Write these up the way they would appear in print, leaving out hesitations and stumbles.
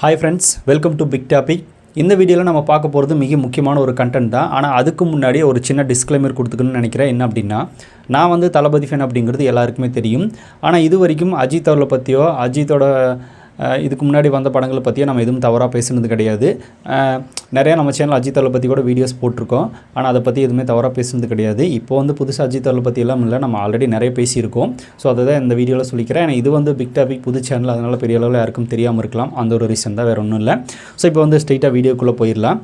Hi friends, welcome to Big Topic. இந்த வீடியோல நம்ம பார்க்க போறது மிக முக்கியமான ஒரு கண்டென்ட் தான். ஆனா அதுக்கு முன்னாடி ஒரு சின்ன டிஸ்க்ளைமர் கொடுத்துக்கணும்னு நினைக்கிறேன். என்ன அப்படினா நான் வந்து தலபதி ஃபேன் அப்படிங்கிறது எல்லாருக்குமே தெரியும். ஆனா இதுவரைக்கும் அஜித் அவர்களை பத்தியோ அஜித்தோட இதுக்கு முன்னாடி வந்த படங்களை பற்றியோ நம்ம எதுவும் தவறாக பேசுனது கிடையாது. நிறையா நம்ம சேனல் அஜித் அவர்களை பற்றி கூட வீடியோஸ் போட்டிருக்கோம். ஆனால் அதை பற்றி எதுவுமே தவறாக பேசுனது கிடையாது. இப்போ வந்து புதுசாக அஜித் அவர்களை பற்றி எல்லாம் இல்லை, நம்ம ஆல்ரெடி நிறைய பேசியிருக்கோம். ஸோ அதை தான் இந்த வீடியோவில் சொல்லிக்கிறேன். ஏன்னா இது வந்து பிக் டாபிக் புது சேனல், அதனால் பெரிய அளவில் யாருக்கும் தெரியாமல் இருக்கலாம். அந்த ஒரு ரீசன் தான், வேறு ஒன்றும் இல்லை. ஸோ இப்போ வந்து ஸ்ட்ரெயிட்டாக வீடியோக்குள்ளே போயிடலாம்.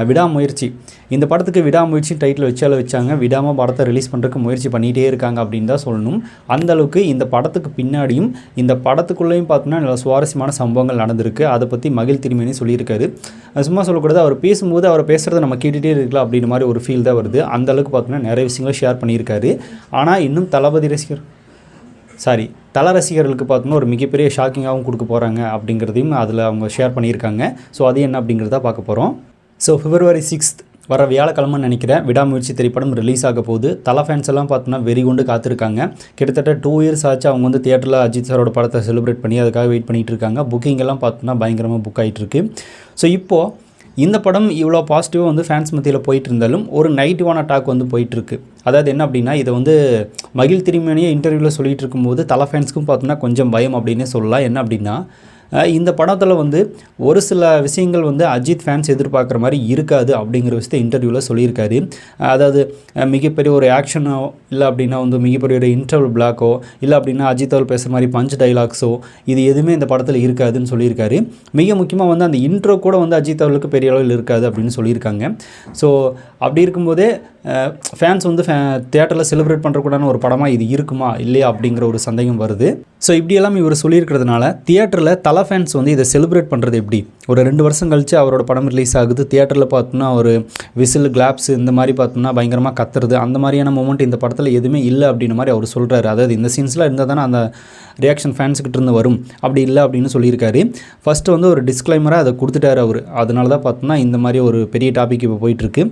விடாமுயற்சி, இந்த படத்துக்கு விடாமுயற்சி டைட்டில் வச்சாங்க. விடாமல் படத்தை ரிலீஸ் பண்ணுறதுக்கு முயற்சி பண்ணிகிட்டே இருக்காங்க அப்படின்னு தான் சொல்லணும். அந்தளவுக்கு இந்த படத்துக்கு பின்னாடியும் இந்த படத்துக்குள்ளேயும் பார்த்தோன்னா நல்ல சுவாரஸ்யமான சம்பவங்கள் நடந்திருக்கு. அதை பற்றி மகிழ் திருமேனி சொல்லியிருக்காரு. சும்மா சொல்லக்கூடாது, அவர் பேசும்போது அவர் பேசுகிறத நம்ம கேட்டுகிட்டே இருக்கலாம் அப்படின்னு மாதிரி ஒரு ஃபீல் தான் வருது. அந்தளவுக்கு பார்த்தோன்னா நிறைய விஷயங்களை ஷேர் பண்ணியிருக்காரு. ஆனால் இன்னும் தல ரசிகர்களுக்கு பார்த்தோன்னா ஒரு மிகப்பெரிய ஷாக்கிங்காகவும் கொடுக்க போகிறாங்க அப்படிங்கிறதையும் அதில் அவங்க ஷேர் பண்ணியிருக்காங்க. ஸோ அது என்ன அப்படிங்கிறத பார்க்க போகிறோம். ஸோ February 6th வர வியாழக்கிழமைன்னு நினைக்கிறேன் விடாமுயற்சி திரைப்படம் ரிலீஸ் ஆக போகுது. தலை ஃபேன்ஸ் எல்லாம் பார்த்தோன்னா வெறி கொண்டு காத்திருக்காங்க. கிட்டத்தட்ட 2 years ஆச்சு அவங்க வந்து தியேட்டரில் அஜித் சாரோட படத்தை செலிப்ரேட் பண்ணி அதுக்காக வெயிட் பண்ணிகிட்டு இருக்காங்க. புக்கிங் எல்லாம் பார்த்தோன்னா பயங்கரமாக புக் ஆகிட்டுருக்கு. ஸோ இப்போது இந்த படம் இவ்வளோ பாசிட்டிவாக வந்து ஃபேன்ஸ் மத்தியில் போயிட்டு இருந்தாலும் ஒரு நெகட்டிவான டாக் வந்து போயிட்டுருக்கு. அதாவது என்ன அப்படின்னா, இதை வந்து மகிழ் திருமேனியை இன்டர்வியூவில் சொல்லிகிட்டு இருக்கும்போது தலை ஃபேன்ஸ்க்கும் பார்த்தோன்னா கொஞ்சம் பயம் அப்படின்னே சொல்லலாம். என்ன அப்படின்னா, இந்த படத்தில் வந்து ஒரு சில விஷயங்கள் வந்து அஜித் ஃபேன்ஸ் எதிர்பார்க்குற மாதிரி இருக்காது அப்படிங்கிற விஷயத்தை இன்டர்வியூவில் சொல்லியிருக்காரு. அதாவது மிகப்பெரிய ஒரு ஆக்ஷனோ இல்லை அப்படின்னா வந்து மிகப்பெரிய ஒரு இன்டர்வல் பிளாக்கோ இல்லை அப்படின்னா அஜித் அவர்கள் பேசுகிற மாதிரி பஞ்ச் டைலாக்ஸோ இது எதுவுமே இந்த படத்தில் இருக்காதுன்னு சொல்லியிருக்காரு. மிக முக்கியமாக வந்து அந்த இன்ட்ரோ கூட வந்து அஜித் அவர்களுக்கு பெரிய அளவில் இருக்காது அப்படின்னு சொல்லியிருக்காங்க. ஸோ அப்படி இருக்கும்போதே ஃபேன்ஸ் வந்து தியேட்டரில் செலிப்ரேட் பண்ணுறக்கூடான ஒரு படமாக இது இருக்குமா இல்லையா அப்படிங்கிற ஒரு சந்தேகம் வருது. ஸோ இப்படியெல்லாம் இவர் சொல்லியிருக்கிறதுனால தியேட்டரில் தலை ஃபேன்ஸ் வந்து இதை செலிப்ரேட் பண்ணுறது எப்படி? ஒரு 2 வருஷம் கழித்து அவரோட படம் ரிலீஸ் ஆகுது. தியேட்டரில் பார்த்தோன்னா ஒரு விசில் கிளாப்ஸ் இந்த மாதிரி பார்த்தோம்னா பயங்கரமாக கத்துறது, அந்த மாதிரியான மூமெண்ட் இந்த படத்தில் எதுவுமே இல்லை அப்படின்ற மாதிரி அவர் சொல்கிறாரு. அதாவது இந்த சீன்ஸ்லாம் இருந்தால் தானே அந்த ரியாக்ஷன் ஃபேன்ஸுக்கிட்ட இருந்து வரும், அப்படி இல்லை அப்படின்னு சொல்லியிருக்காரு. ஃபஸ்ட்டு வந்து ஒரு டிஸ்க்ளைமராக அதை கொடுத்துட்டார் அவர். அதனால தான் பார்த்தோம்னா இந்த மாதிரி ஒரு பெரிய டாபிக் இப்போ போயிட்டுருக்கு.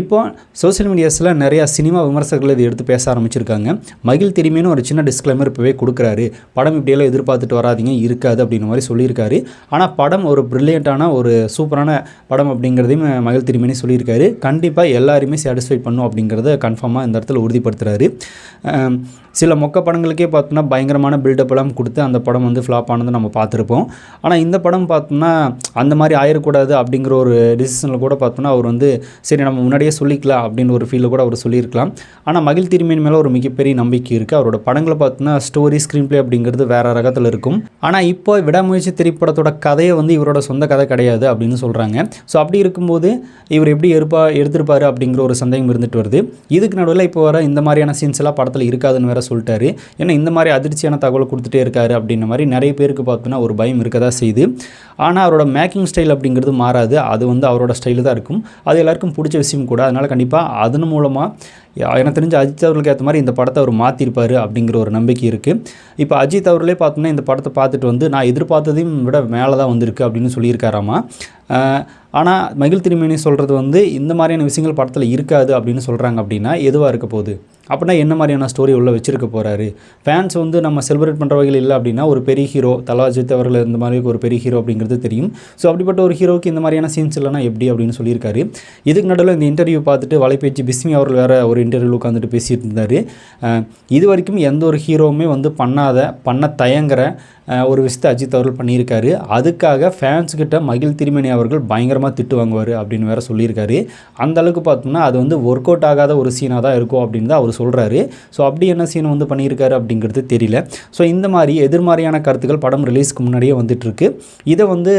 இப்போ சோசியல் மீடியாஸில் நிறையா சினிமா விமர்சகர்கள் இதை எடுத்து பேச ஆரம்பிச்சிருக்காங்க. மகிழ் திரும்பின்னு ஒரு சின்ன டிஸ்க்ளைமர் இப்போவே கொடுக்குறாரு. படம் இப்படியெல்லாம் எதிர்பார்த்துட்டு வராதிங்க, இருக்காது அப்படின்ற மாதிரி சொல்லியிருக்காரு. ஆனால் படம் ஒரு ப்ரில்லியண்ட்டான ஒரு சூப்பரான படம் அப்படிங்கிறதையும் மகிழ் திருமேனி சொல்லியிருக்காரு. கண்டிப்பாக எல்லாருமே சாட்டிஸ்ஃபை பண்ணும் அப்படிங்கிறத கன்ஃபார்மாக இந்த இடத்துல உறுதிப்படுத்துகிறாரு. சில மொக்க படங்களுக்கே பார்த்தோன்னா பயங்கரமான பில்டப்லாம் கொடுத்து அந்த படம் வந்து ஃப்ளாப் ஆனது நம்ம பார்த்துருப்போம். ஆனால் இந்த படம் பார்த்தோம்னா அந்த மாதிரி ஆயிடக்கூடாது அப்படிங்கிற ஒரு டிசிஷனில் கூட பார்த்தோன்னா அவர் வந்து சரி நம்ம முன்னாடியே சொல்லிக்கலாம் அப்படின்னு ஒரு ஃபீலில் கூட அவர் சொல்லியிருக்கலாம். ஆனால் மகிழ் திருமேனி மேலே ஒரு மிகப்பெரிய நம்பிக்கை இருக்குது. அவரோட படங்களை பார்த்தோன்னா ஸ்டோரி ஸ்க்ரீன் ப்ளே அப்படிங்கிறது வேறு ரகத்தில் இருக்கும். ஆனால் இப்போ விடாமுயற்சி திரைப்படத்தோட கதையை வந்து இவரோட சொந்த கதை கிடையாது அப்படின்னு சொல்கிறாங்க. ஸோ அப்படி இருக்கும்போது இவர் எப்படி எடுத்திருப்பார் அப்படிங்கிற ஒரு சந்தேகம் இருந்துட்டு வருது. இதுக்கு நடுவில் இப்போ வர இந்த மாதிரியான சீன்ஸ் எல்லாம் படத்தில் இருக்காதுன்னு வேறு சொல்லிட்டாரு. ஏன்னா இந்த மாதிரி அதிர்ச்சியான தகவலை கொடுத்துட்டே இருக்காரு அப்படின்ற மாதிரி நிறைய பேருக்கு பார்த்தோன்னா ஒரு பயம் இருக்க தான் செய்யுது. ஆனால் அவரோட மேக்கிங் ஸ்டைல் அப்படிங்கிறது மாறாது. அது வந்து அவரோட ஸ்டைலு தான் இருக்கும். அது எல்லாருக்கும் பிடிச்ச விஷயம் கூட. அதனால் கண்டிப்பாக அதன் மூலமாக எனக்கு தெரிஞ்ச அஜித் அவர்களுக்கு ஏற்ற மாதிரி இந்த படத்தை அவர் மாற்றிருப்பார் அப்படிங்கிற ஒரு நம்பிக்கை இருக்குது. இப்போ அஜித் அவர்களே பார்த்தோன்னா இந்த படத்தை பார்த்துட்டு வந்து நான் எதிர்பார்த்ததையும் விட மேலே தான் வந்திருக்கு அப்படின்னு சொல்லியிருக்காராமா. ஆனால் மகிழ் திருமேனி சொல்கிறது வந்து இந்த மாதிரியான விஷயங்கள் படத்தில் இருக்காது அப்படின்னு சொல்கிறாங்க. அப்படின்னா எதுவாக இருக்க போகுது? அப்படின்னா என்ன மாதிரியான ஸ்டோரி உள்ள வச்சுருக்க போகிறாரு? ஃபேன்ஸ் வந்து நம்ம செலிப்ரேட் பண்ணுற வகையில் இல்லை அப்படின்னா ஒரு பெரிய ஹீரோ தல அஜித் அவர்கள் இந்த மாதிரி ஒரு பெரிய ஹீரோ அப்படிங்கிறது தெரியும். ஸோ அப்படிப்பட்ட ஒரு ஹீரோவுக்கு இந்த மாதிரியான சீன்ஸ் இல்லைனா எப்படி அப்படின்னு சொல்லியிருக்காரு. இதுக்கு நடுவில் இந்த இன்டர்வியூ பார்த்துட்டு வலைபேச்சு பிஸ்மி அவர்கள் வேறு ஒரு இன்டர்வியூ உட்காந்துட்டு பேசிட்டு இருந்தார். இது வரைக்கும் எந்த ஒரு ஹீரோவுமே வந்து பண்ண தயங்குற ஒரு விஷயத்தை அஜித் அவர்கள் பண்ணியிருக்காரு. அதுக்காக ஃபேன்ஸ்கிட்ட மகிழ் திருமேனி அவர்கள் பயங்கரமாக திட்டு வாங்குவார் அப்படின்னு வேறு சொல்லியிருக்காரு. அந்த அளவுக்கு பார்த்தோம்னா அது வந்து ஒர்க் அவுட் ஆகாத ஒரு சீனாக தான் இருக்கும் அப்படின்னு தான் அவர் சொல்கிறாரு. ஸோ அப்படி என்ன சீன் வந்து பண்ணியிருக்காரு அப்படிங்கிறது தெரியல. ஸோ இந்த மாதிரி எதிர்மறையான கருத்துக்கள் படம் ரிலீஸ்க்கு முன்னாடியே வந்துட்டுருக்கு. இதை வந்து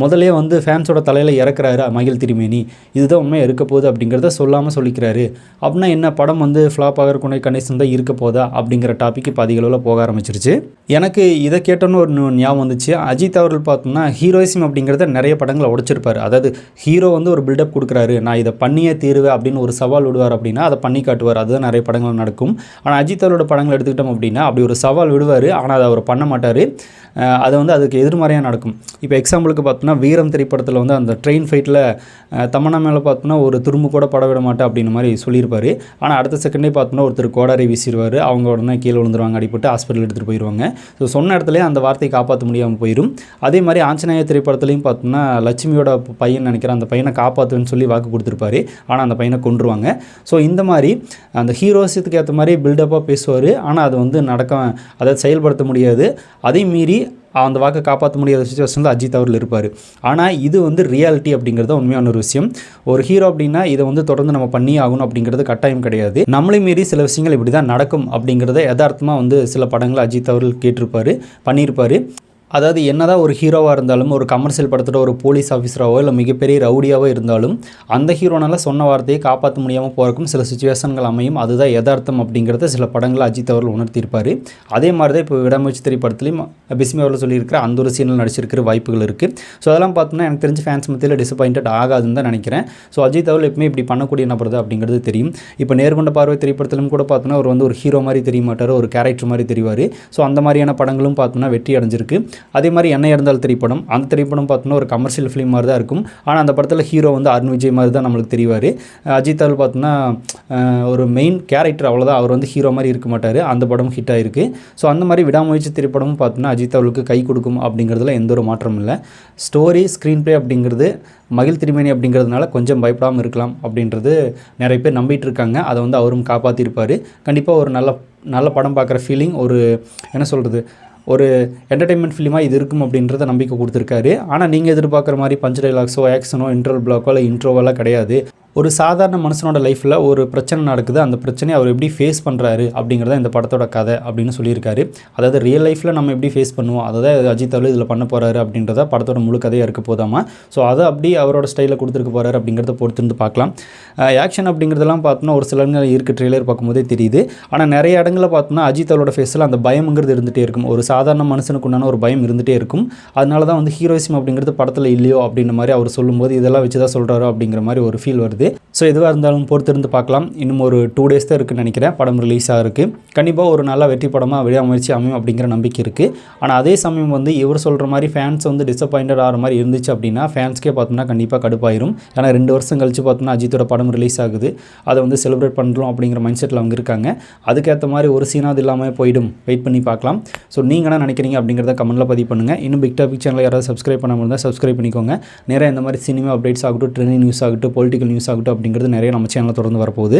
முதலே வந்து ஃபேன்ஸோட தலையில் இறக்குறாரு மகிழ் திருமேனி. இதுதான் உண்மையாக இருக்க போகுது அப்படிங்கிறத சொல்லாமல் சொல்லிக்கிறாரு. அப்படின்னா என்ன, படம் வந்து ஃப்ளாப் ஆகிறக்கூடிய கண்டிஷன் தான் இருக்க போதா அப்படிங்கிற டாபிக் இப்போ அதிக அளவில் போக ஆரம்பிச்சிருச்சு. எனக்கு இதை கேட்டோன்னு ஒரு ஞாபகம் வந்துச்சு. அஜித் அவர்கள் பார்த்தோம்னா ஹீரோயிசம் அப்படிங்கிறத நிறைய படங்களை உடைச்சிருப்பார். அதாவது ஹீரோ வந்து ஒரு பில்டப் கொடுக்குறாரு, நான் இதை பண்ணியே தீருவேன் அப்படின்னு ஒரு சவால் விடுவார் அப்படின்னா அதை பண்ணி காட்டுவார். அதுதான் நிறைய படங்கள் நடக்கும். ஆனால் அஜித் அவரோட படங்கள் எடுத்துக்கிட்டோம் அப்படின்னா அப்படி ஒரு சவால் விடுவார், ஆனால் அதை அவர் பண்ண மாட்டார். அது வந்து அதுக்கு எதிர்மறையாக நடக்கும். இப்போ எக்ஸாம்பிளுக்கு பார்த்தோன்னா வீரம் திரைப்படத்தில் வந்து அந்த ட்ரெயின் ஃபைட்டில் தமன்னா மேலே பார்த்தோன்னா ஒரு துரும்பு கூட பட விட மாட்டேன் அப்படின்ற மாதிரி சொல்லியிருப்பார். ஆனால் அடுத்த செகண்டே பார்த்தோன்னா ஒருத்தர் கோடாரி வீசிடுவார். அவங்க உடனே கீழே விழுந்துருவாங்க, அடிப்பட்டு ஹாஸ்பிட்டல் எடுத்துகிட்டு போயிடுவாங்க. ஸோ சொன்ன இடத்துல அந்த வார்த்தையை காப்பாற்ற முடியாமல் போயிடும். அதே மாதிரி ஆஞ்சநேயர் திரைப்படத்துலையும் பார்த்தோம்னா லட்சுமியோட பையன் நினைக்கிறேன், அந்த பையனை காப்பாற்றுன்னு சொல்லி வாக்கு கொடுத்துருப்பாரு. ஆனால் அந்த பையனை கொன்றுவாங்க. ஸோ இந்த மாதிரி அந்த ஹீரோஸத்துக்கு ஏற்ற மாதிரி பில்டப்பாக பேசுவார். ஆனால் அது வந்து அதாவது செயல்படுத்த முடியாது. அதே மீறி அந்த வாக்கை காப்பாற்ற முடியாத சுச்சுவேஷனில் அஜித் அவர்கள் இருப்பார். ஆனால் இது வந்து ரியாலிட்டி அப்படிங்கிறது உண்மையான ஒரு விஷயம். ஒரு ஹீரோ அப்படின்னா இதை வந்து தொடர்ந்து நம்ம பண்ணி ஆகணும் அப்படிங்கிறது கட்டாயம் கிடையாது. நம்மளை மீறி சில விஷயங்கள் இப்படி தான் நடக்கும் அப்படிங்கிறத யதார்த்தமாக வந்து சில படங்களை அஜித் அவர்கள் கேட்டிருப்பார், பண்ணியிருப்பார். அதாவது என்னதான் ஒரு ஹீரோவாக இருந்தாலும், ஒரு கமர்ஷியல் படத்தோட ஒரு போலீஸ் ஆஃபீஸராகவோ இல்லை மிகப்பெரிய ரவுடியாகவோ இருந்தாலும் அந்த ஹீரோனால் சொன்ன வார்த்தையை காப்பாற்ற முடியாமல் போகிறக்கும் சில சுச்சுவேஷன்கள் அமையும். அதுதான் யதார்த்தம் அப்படிங்கிறத சில படங்களை அஜித் அவர்கள் உணர்த்தியிருப்பார். அதே மாதிரி தான் இப்போ விடாமுயற்சி திரைப்படத்துலையும் பிஸ்மி அவர்கள் சொல்லியிருக்கிற அந்த ஒரு சீனில் நடிச்சிருக்கிற வாய்ப்புகள் இருக்குது. ஸோ அதெல்லாம் பார்த்தோம்னா எனக்கு தெரிஞ்சு ஃபேன்ஸ் மத்தியில் டிசப்பாயின்ட் ஆகாதுன்னு தான் நினைக்கிறேன். ஸோ அஜித் அவர்கள் எப்பவுமே இப்படி பண்ணக்கூடிய நபர் தான் அப்படிங்கிறது தெரியும். இப்போ நேர்கொண்ட பார்வை திரைப்படத்திலும் கூட பார்த்தோன்னா அவர் வந்து ஒரு ஹீரோ மாதிரி தெரிய மாட்டார், ஒரு கேரக்டர் மாதிரி தெரிவார். ஸோ அந்த மாதிரியான படங்களும் பார்த்தோன்னா வெற்றி அடைஞ்சிருக்கு. அதே மாதிரி என்ன இருந்தால் திரைப்படம், அந்த திரைப்படம் பார்த்தோன்னா ஒரு கமர்ஷியல் ஃபிலிம் மாதிரி தான் இருக்கும். ஆனால் அந்த படத்தில் ஹீரோ வந்து அருண் விஜய் மாதிரி தான் நம்மளுக்கு தெரிவார். அஜித் அவர்கள் பார்த்தோன்னா ஒரு மெயின் கேரக்டர், அவ்வளோதான். அவர் வந்து ஹீரோ மாதிரி இருக்க மாட்டார். அந்த படம் ஹிட் ஆகிருக்கு. ஸோ அந்த மாதிரி விடாமுயற்சி திரைப்படமும் பார்த்தோன்னா அஜித் அவர்களுக்கு கை கொடுக்கும் அப்படிங்கிறதுல எந்த ஒரு மாற்றமும் இல்லை. ஸ்டோரி, ஸ்க்ரீன் பிளே அப்படிங்கிறது மகிழ் திருமேனி அப்படிங்கிறதுனால கொஞ்சம் பயப்படாமல் இருக்கலாம் அப்படின்றது நிறைய பேர் நம்பிட்டு இருக்காங்க. அதை வந்து அவரும் காப்பாற்றிருப்பார். கண்டிப்பாக ஒரு நல்ல படம் பார்க்குற ஃபீலிங், ஒரு என்ன சொல்கிறது, ஒரு என்டர்டெயின்மெண்ட் ஃபிலிமாக இது இருக்கும் அப்படின்றத நம்பிக்கை கொடுத்துருக்காரு. ஆனால் நீங்கள் எதிர்பார்க்குற மாதிரி பஞ்ச் டைலாக்ஸோ, ஆக்ஷனோ, இன்ட்ரோல் பிளாக்கோ இல்லை இன்ட்ரோவெல்லாம் கிடையாது. ஒரு சாதாரண மனுஷனோட லைஃப்பில் ஒரு பிரச்சனை நடக்குது, அந்த பிரச்சனையை அவர் எப்படி ஃபேஸ் பண்ணுறாரு அப்படிங்கிறத இந்த படத்தோட கதை அப்படின்னு சொல்லியிருக்காரு. அதாவது ரியல் லைஃப்பில் நம்ம எப்படி ஃபேஸ் பண்ணுவோம், அதை தான் அஜித் அவர்கள் இதில் பண்ண போகிறாரு அப்படின்றத படத்தோட முழு கதையாக இருக்க போதாமா. ஸோ அதை அப்படி அவரோட ஸ்டைலில் கொடுத்துருக்க போகிறாரு அப்படிங்கிறத பொறுத்திருந்து பார்க்கலாம். ஆக்ஷன் அப்படிங்கிறதெல்லாம் பார்த்தோன்னா ஒரு சிலங்கள் இருக்குது, ட்ரெய்லர் பார்க்கும்போதே தெரியுது. ஆனால் நிறைய இடங்களில் பார்த்தோன்னா அஜித் அவரோட ஃபேஸில் அந்த பயம்ங்கிறது இருந்துகிட்டே இருக்கும். ஒரு சாதாரண மனுஷனுக்கு உண்டான ஒரு பயம் இருந்துகிட்டே இருக்கும். அதனால தான் வந்து ஹீரோயிசம் அப்படிங்கிறது படத்தில் இல்லையோ அப்படின்ற மாதிரி அவர் சொல்லும்போது இதெல்லாம் வச்சு தான் சொல்கிறாரோ அப்படிங்கிற மாதிரி ஒரு ஃபீல் வருது. ஸோ எதுவாக இருந்தாலும் பொறுத்திருந்து பார்க்கலாம். இன்னும் ஒரு 2 days தான் இருக்குன்னு நினைக்கிறேன் படம் ரிலீஸ் ஆகிருக்கு. கண்டிப்பாக ஒரு நல்ல வெற்றி படமாக விடாமுயற்சி அமையும் அப்படிங்கிற நம்பிக்கை இருக்குது. ஆனால் அதே சமயம் வந்து இவர் சொல்கிற மாதிரி ஃபேன்ஸ் வந்து டிசப்பாயிண்டட் ஆகிற மாதிரி இருந்துச்சு அப்படின்னா ஃபேன்ஸ்க்கே பார்த்தோம்னா கண்டிப்பாக கடுப்பாயிரும். ஏன்னா 2 வருஷம் கழிச்சு பார்த்தோம்னா அஜித்தோட படம் ரிலீஸ் ஆகுது, அதை வந்து செலிப்ரேட் பண்ணுறோம் அப்படிங்கிற மைண்ட் செட்டில் அவங்க இருக்காங்க. அதுக்கேற்ற மாதிரி ஒரு சீனாவது இல்லாமல் போயிடும். வெயிட் பண்ணி பார்க்கலாம். ஸோ நீங்கள் என்ன நினைக்கிறீங்க அப்படிங்கிறத கமெண்ட்டில் பதிவு பண்ணுங்கள். இன்னும் பிக் டாபிக் சேனல் யாராவது சப்ஸ்கிரைப் பண்ணாமல் இருந்தால் சப்ஸ்கிரைப் பண்ணிக்கோங்க. நிறைய இந்த மாதிரி சினிமா அப்டேட்ஸ் ஆகட்டும், ட்ரெண்டிங் நியூஸ் ஆகட்டும், பொலிட்டிக்கல் நியூஸ் ஆகட்டும் அப்படிங்கிறது நிறைய நம்ம சேனலில் தொடர்ந்து வரப்போகுது.